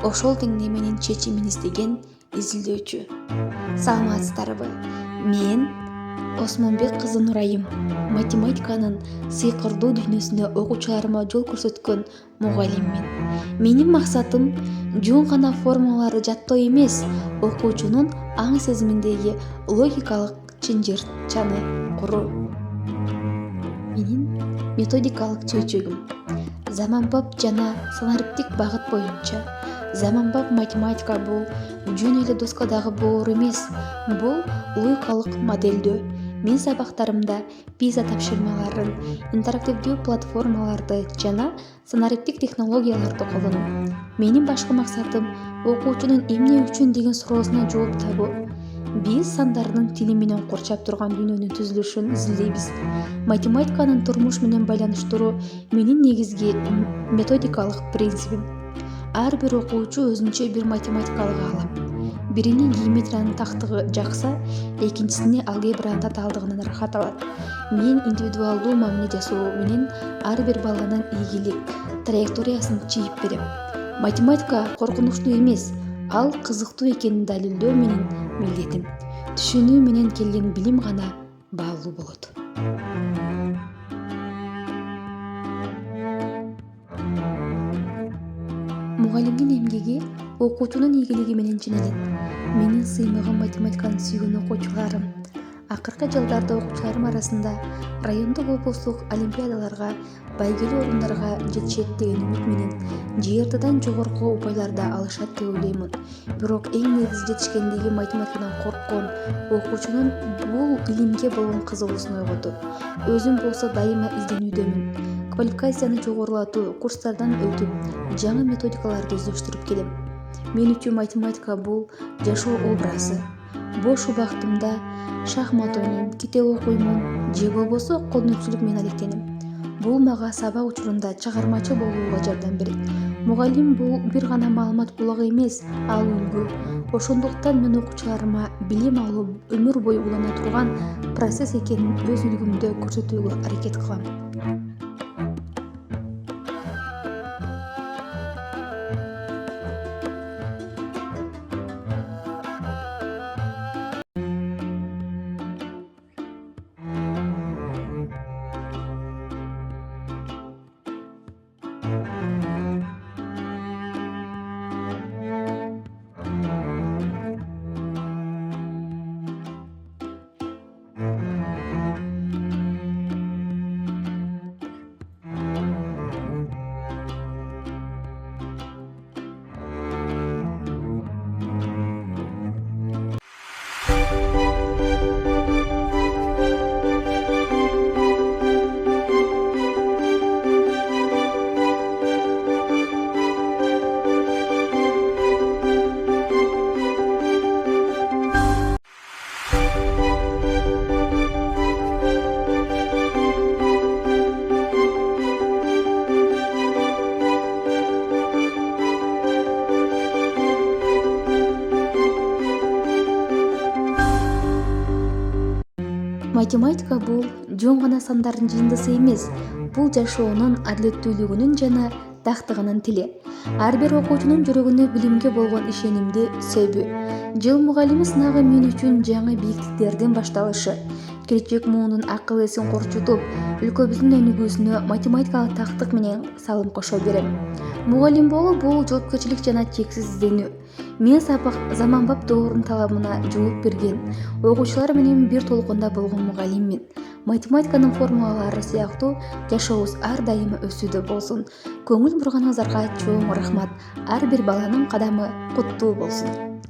ошол теңдеменин чечимин издеген изилдөөчү. Саламатсыздарбы? Мен Осмонбек кызы Нурайым, математиканын сыйкырдуу дүйнөсүнө окуучуларыма жол көрсөткөн мугалиммин. Менин максатым жөн гана формулаларды жаттоо эмес, окуучунун аң сезиминдеги логикалык чынжырчаны куруу. Менин методикалык чөйчөгүм заманбап жана санариптик багыт боюнча. Заманбап математика бул жөн эле доскадагы болор эмес, бул логикалык модельдөө. Мен сабактарымда PISA тапшырмаларын, интерактивдүү платформаларды жана санариптик технологияларды колдоном. Менин башкы максатым окуучунун эмне үчүн деген суроосуна жооп табуу. Биз сандардын тили менен курчап турган дүйнөнүн түзүлүшүн изилдейбиз. Математиканын турмуш менен байланыштыруу менин негизги методикалык принцибим. Ар бир окуучу өзүнчө бир математикалык аалам. Бирине геометриянын тактыгы жакса, экинчисине алгебранын татаалдыгынан ырахат алат. Мен индивидуалдуу мамиле жасоо менен ар бир баланын ийгилик траекториясын чийип берем. Математика коркунучтуу эмес, ал кызыктуу экенин далилдөө менин милдетим. Түшүнүү менен келген билим гана баалуу болот. Мугалимдин эмгеги окуучунун ийгилиги менен ченелет. Менин сыймыгым математиканы сүйгөн окуучуларым. Акыркы жылдарда окуучуларым арасында райондук облустук олимпиадаларга, байгелүү орундарга жетишет деген үмүт менен ЖРТдан жогорку упайларда алышат деп ойлоймун. Бирок эң негизи жетишкендиги математикадан корккон окуучунун бул илимге болгон кызыгуусун ойготуу. Өзүм болсо дайыма изденүүдөмүн. Квалификацияны жогорулатуу курстардан өтүп, жаңы методикаларды өздөштүрүп келем. Мен үчүн математика бул жашоо образы. Бош убактымда шахмат ойнойм, китеп окуймун, же болбосо кол өнөрчүлүк менен алектенем. Бул мага сабак учурунда чыгармачыл болууга жардам берет. Мугалим бул бир гана маалымат булагы эмес, ал үлгү. Ошондуктан мен окуучуларыма билим алуу өмүр бою улана турган процесс экенин өз үлгүмдө көрсөтүүгө аракет кылам. Математика бул жөн гана сандардын жыйындысы эмес, бул жашоонун адилеттүүлүгүнүн жана тактыгынын тили. Ар бир окуучунун жүрөгүнө билимге болгон ишенимди сөйбү. Жыл мугалими сынагы мен үчүн жаңы бийиктиктердин башталышы. Келечек муунун акыл эсин корчутуп, өлкөбүздүн өнүгүүсүнө математикалык тактык менен салым кошо берем. Мугалим болуу бул жоопкерчилик жана чексиз изденүү. Мен заманбап доордун талабына жооп берген, окуучулар менен бир толкунда болгон мугалиммин. Математиканын формулалары сыяктуу жашообуз ар дайыма өсүүдө болсун. Көңүл бурганыңыздарга чоң рахмат. Ар бир баланын кадамы куттуу болсун.